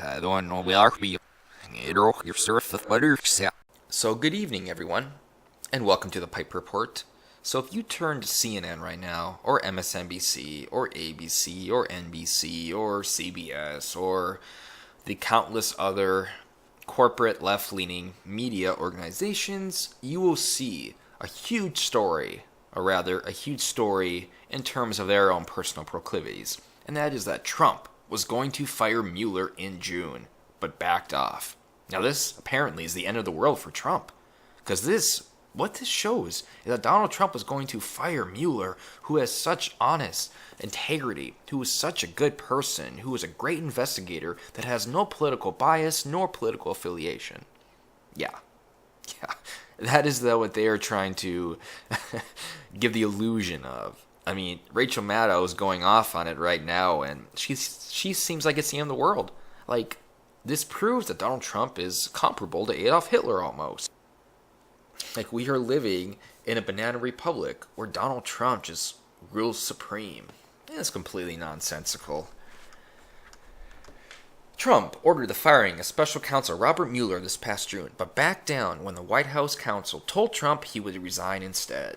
Då når vi er vi your surf butter. So good evening, everyone, and welcome to the Pipe Report. So if you turn to CNN right now, or MSNBC, or ABC, or NBC, or CBS, or the countless other corporate left-leaning media organizations, you will see a huge story, or rather a huge story in terms of their own personal proclivities, and that is that Trump was going to fire Mueller in June, but backed off. Now this apparently is the end of the world for Trump, because what this shows is that Donald Trump was going to fire Mueller, who has such honest integrity, who is such a good person, who is a great investigator that has no political bias nor political affiliation. Yeah. That is what they are trying to give the illusion of. I mean, Rachel Maddow is going off on it right now, and she seems like it's the end of the world. Like, this proves that Donald Trump is comparable to Adolf Hitler almost. Like, we are living in a banana republic where Donald Trump just rules supreme. It's completely nonsensical. Trump ordered the firing of special counsel Robert Mueller this past June, but backed down when the White House counsel told Trump he would resign instead.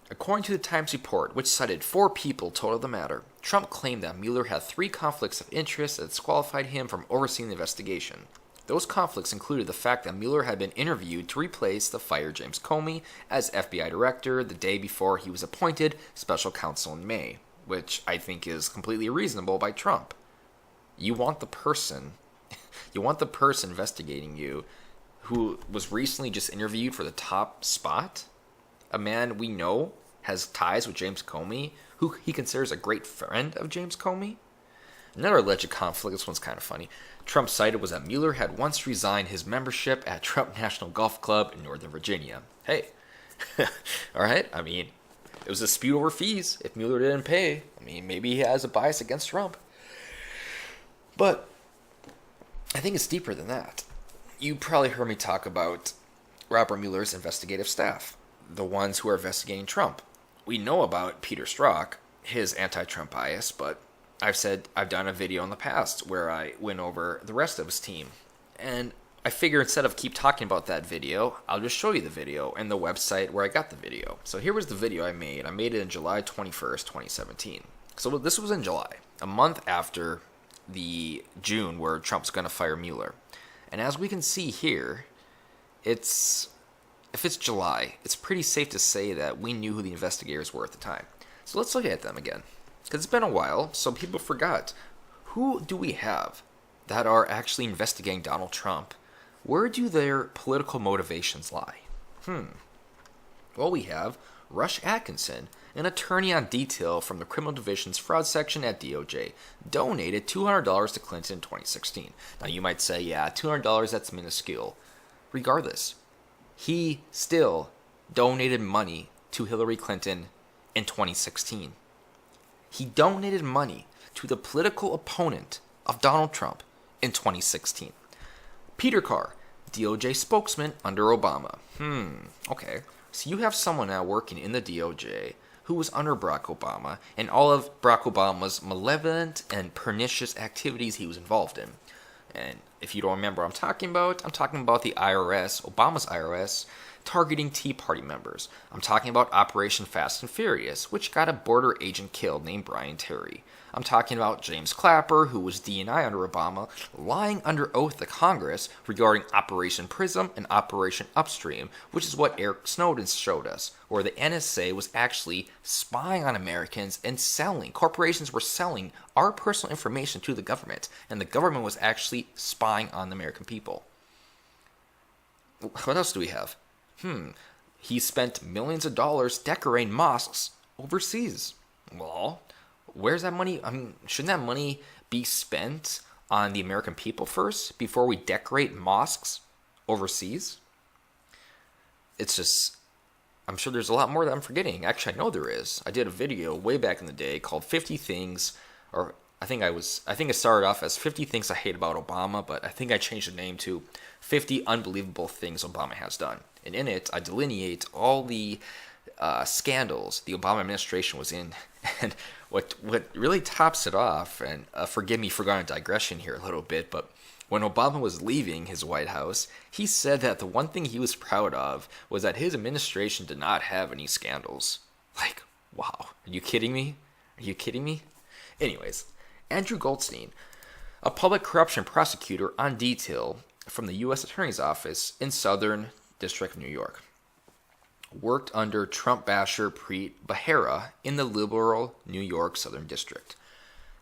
According to the Times report, which cited 4 people told of the matter, Trump claimed that Mueller had 3 conflicts of interest that disqualified him from overseeing the investigation. Those conflicts included the fact that Mueller had been interviewed to replace the fired James Comey as FBI director the day before he was appointed special counsel in May, which I think is completely reasonable by Trump. You want the person investigating you who was recently just interviewed for the top spot? A man we know has ties with James Comey, who he considers a great friend of James Comey? Another alleged conflict, this one's kind of funny, Trump cited was that Mueller had once resigned his membership at Trump National Golf Club in Northern Virginia. Hey, alright, I mean, it was a dispute over fees. If Mueller didn't pay, I mean, maybe he has a bias against Trump. But I think it's deeper than that. You probably heard me talk about Robert Mueller's investigative staff, the ones who are investigating Trump. We know about Peter Strzok, his anti-Trump bias, but I've done a video in the past where I went over the rest of his team. And I figure instead of keep talking about that video, I'll just show you the video and the website where I got the video. So here was the video I made. I made it on July 21st, 2017. So this was in July, a month after the June where Trump's going to fire Mueller. And as we can see here, if it's July, it's pretty safe to say that we knew who the investigators were at the time. So let's look at them again. Because it's been a while, so people forgot. Who do we have that are actually investigating Donald Trump? Where do their political motivations lie? Well, we have Rush Atkinson, an attorney on detail from the Criminal Division's fraud section at DOJ, donated $200 to Clinton in 2016. Now you might say, yeah, $200, that's minuscule. Regardless, he still donated money to Hillary Clinton in 2016. He donated money to the political opponent of Donald Trump in 2016. Peter Carr, DOJ spokesman under Obama. Okay. So you have someone now working in the DOJ who was under Barack Obama and all of Barack Obama's malevolent and pernicious activities he was involved in. And if you don't remember what I'm talking about the IRS, Obama's IRS, targeting Tea Party members. I'm talking about Operation Fast and Furious, which got a border agent killed named Brian Terry. I'm talking about James Clapper, who was DNI under Obama, lying under oath to Congress regarding Operation Prism and Operation Upstream, which is what Eric Snowden showed us, where the NSA was actually spying on Americans and corporations were selling our personal information to the government, and the government was actually spying on the American people. What else do we have? He spent millions of dollars decorating mosques overseas. Well, where's that money? I mean, shouldn't that money be spent on the American people first before we decorate mosques overseas? It's just, I'm sure there's a lot more that I'm forgetting. Actually, I know there is. I did a video way back in the day called 50 Things, or I think it started off as 50 Things I Hate About Obama, but I think I changed the name to 50 Unbelievable Things Obama Has Done. And in it, I delineate all the scandals the Obama administration was in. And what really tops it off, and forgive me for going on a digression here a little bit, but When Obama was leaving his White House, he said that the one thing he was proud of was that his administration did not have any scandals. Like, wow. Are you kidding me? Are you kidding me? Anyways, Andrew Goldstein, a public corruption prosecutor on detail from the U.S. Attorney's Office in Southern District of New York, worked under Trump basher Preet Bharara in the liberal New York Southern District.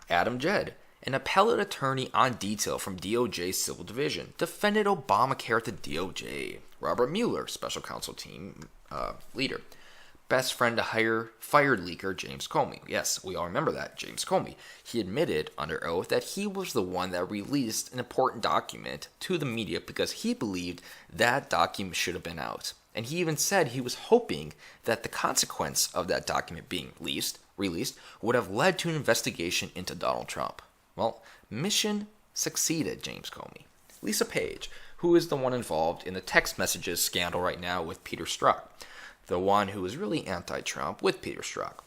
Adam Jed, an appellate attorney on detail from DOJ Civil Division, defended Obamacare at the DOJ. Robert Mueller, special counsel team leader. Best friend to fired leaker James Comey. Yes, we all remember that, James Comey. He admitted under oath that he was the one that released an important document to the media because he believed that document should have been out. And he even said he was hoping that the consequence of that document being released would have led to an investigation into Donald Trump. Well, mission succeeded, James Comey. Lisa Page, who is the one involved in the text messages scandal right now with Peter Strzok, the one who is really anti-Trump with Peter Strzok.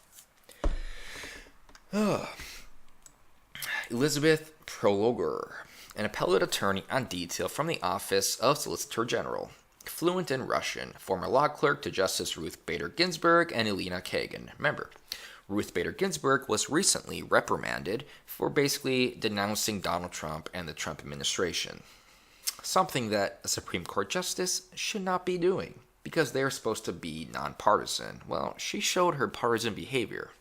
Elizabeth Prologer, an appellate attorney on detail from the Office of Solicitor General, fluent in Russian, former law clerk to Justice Ruth Bader Ginsburg and Elena Kagan. Remember, Ruth Bader Ginsburg was recently reprimanded for basically denouncing Donald Trump and the Trump administration. Something that a Supreme Court justice should not be doing because they're supposed to be nonpartisan. Well, she showed her partisan behavior.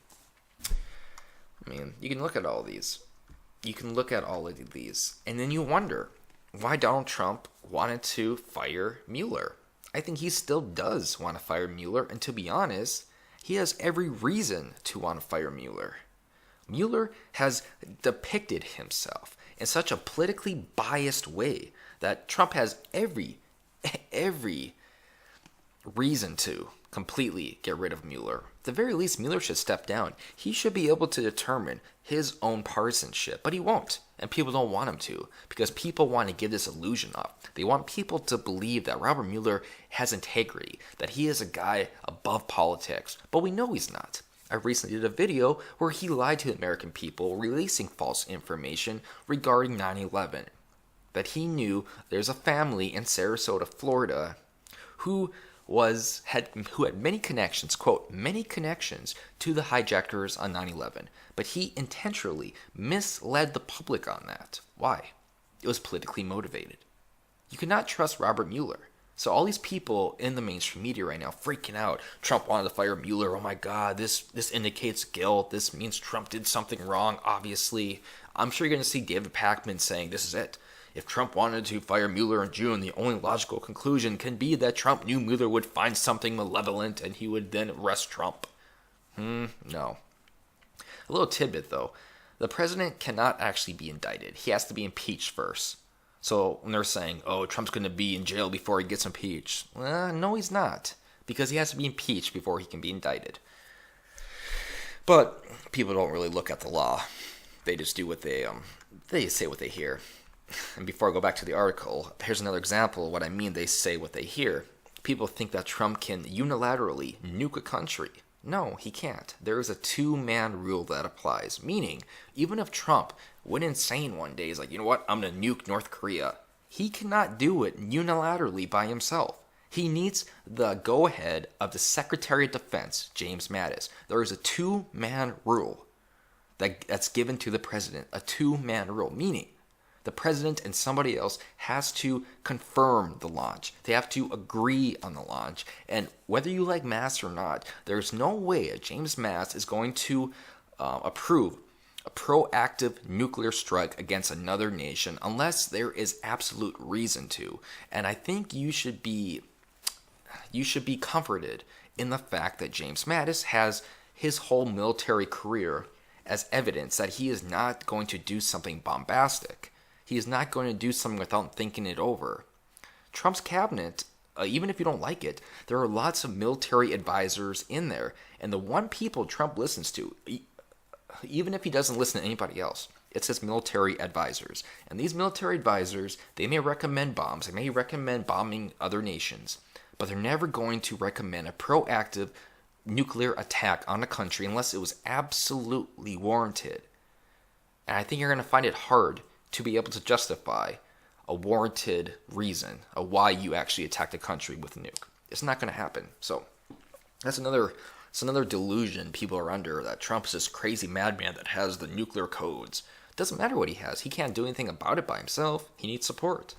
I mean, you can look at all these. You can look at all of these, and then you wonder why Donald Trump wanted to fire Mueller. I think he still does want to fire Mueller, and to be honest, he has every reason to want to fire Mueller. Mueller has depicted himself in such a politically biased way that Trump has every reason to completely get rid of Mueller. At the very least, Mueller should step down. He should be able to determine his own partisanship, but he won't. And people don't want him to because people want to give this illusion up. They want people to believe that Robert Mueller has integrity, that he is a guy above politics, but we know he's not. I recently did a video where he lied to the American people, releasing false information regarding 9/11. That he knew there's a family in Sarasota, Florida, who had many connections, quote, many connections to the hijackers on 9/11, but he intentionally misled the public on that. Why? It was politically motivated. You cannot trust Robert Mueller. So all these people in the mainstream media right now freaking out. Trump wanted to fire Mueller. Oh my God, this indicates guilt. This means Trump did something wrong, obviously. I'm sure you're going to see David Pakman saying this is it. If Trump wanted to fire Mueller in June, the only logical conclusion can be that Trump knew Mueller would find something malevolent and he would then arrest Trump. No. A little tidbit though. The president cannot actually be indicted. He has to be impeached first. So when they're saying, oh, Trump's going to be in jail before he gets impeached. Well, no, he's not. Because he has to be impeached before he can be indicted. But people don't really look at the law. They just do what they say what they hear. And before I go back to the article, here's another example of what I mean they say what they hear. People think that Trump can unilaterally nuke a country. No, he can't. There is a two-man rule that applies. Meaning, even if Trump went insane one day, he's like, you know what, I'm going to nuke North Korea. He cannot do it unilaterally by himself. He needs the go-ahead of the Secretary of Defense, James Mattis. There is a two-man rule that's given to the president. A two-man rule, meaning the president and somebody else has to confirm the launch. They have to agree on the launch. And whether you like Mattis or not, there's no way that James Mattis is going to approve a proactive nuclear strike against another nation unless there is absolute reason to. And I think you should be comforted in the fact that James Mattis has his whole military career as evidence that he is not going to do something bombastic. He is not going to do something without thinking it over. Trump's cabinet, even if you don't like it, there are lots of military advisors in there. And the one people Trump listens to, even if he doesn't listen to anybody else, it's his military advisors. And these military advisors, they may recommend bombs. They may recommend bombing other nations. But they're never going to recommend a proactive nuclear attack on a country unless it was absolutely warranted. And I think you're going to find it hard to be able to justify a warranted reason of why you actually attacked a country with a nuke. It's not going to happen. So that's another delusion people are under, that Trump is this crazy madman that has the nuclear codes. It doesn't matter what he has. He can't do anything about it by himself. He needs support.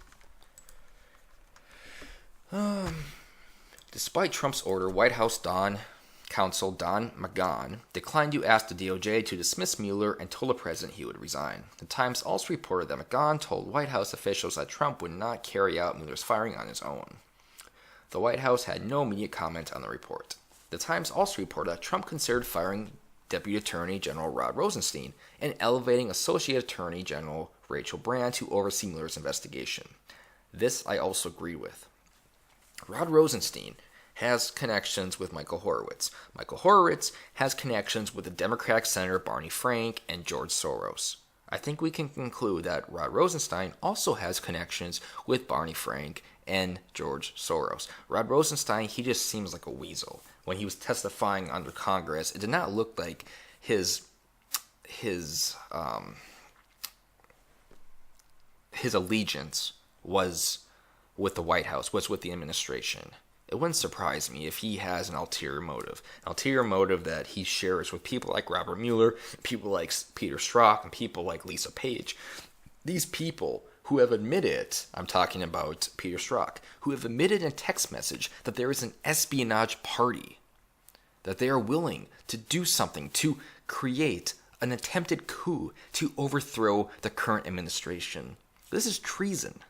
Despite Trump's order, White House counsel Don McGahn declined to ask the DOJ to dismiss Mueller and told the president he would resign. The Times also reported that McGahn told White House officials that Trump would not carry out Mueller's firing on his own. The White House had no immediate comment on the report. The Times also reported that Trump considered firing Deputy Attorney General Rod Rosenstein and elevating Associate Attorney General Rachel Brand to oversee Mueller's investigation. This I also agree with. Rod Rosenstein has connections with Michael Horowitz. Michael Horowitz has connections with the Democratic Senator Barney Frank and George Soros. I think we can conclude that Rod Rosenstein also has connections with Barney Frank and George Soros. Rod Rosenstein, he just seems like a weasel. When he was testifying under Congress, it did not look like his allegiance was with the White House, was with the administration. It wouldn't surprise me if he has an ulterior motive. An ulterior motive that he shares with people like Robert Mueller, people like Peter Strzok, and people like Lisa Page. These people who have admitted, I'm talking about Peter Strzok, who have admitted in a text message that there is an espionage party, that they are willing to do something to create an attempted coup to overthrow the current administration. This is treason.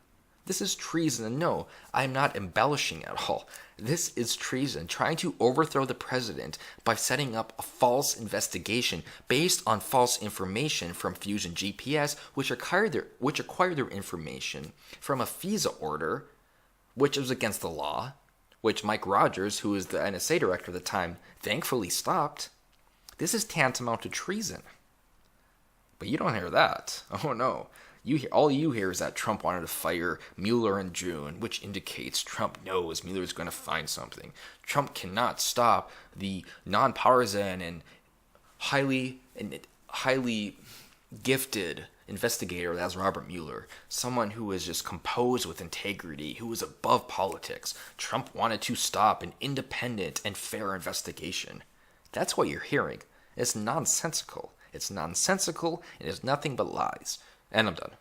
This is treason, and no, I'm not embellishing at all. This is treason, trying to overthrow the president by setting up a false investigation based on false information from Fusion GPS, which acquired their information from a FISA order, which was against the law, which Mike Rogers, who was the NSA director at the time, thankfully stopped. This is tantamount to treason. But you don't hear that. Oh no. All you hear is that Trump wanted to fire Mueller in June, which indicates Trump knows Mueller is going to find something. Trump cannot stop the nonpartisan and highly gifted investigator that's Robert Mueller, someone who is just composed with integrity, who is above politics. Trump wanted to stop an independent and fair investigation. That's what you're hearing. It's nonsensical. It's nonsensical, and it's nothing but lies. And I'm done.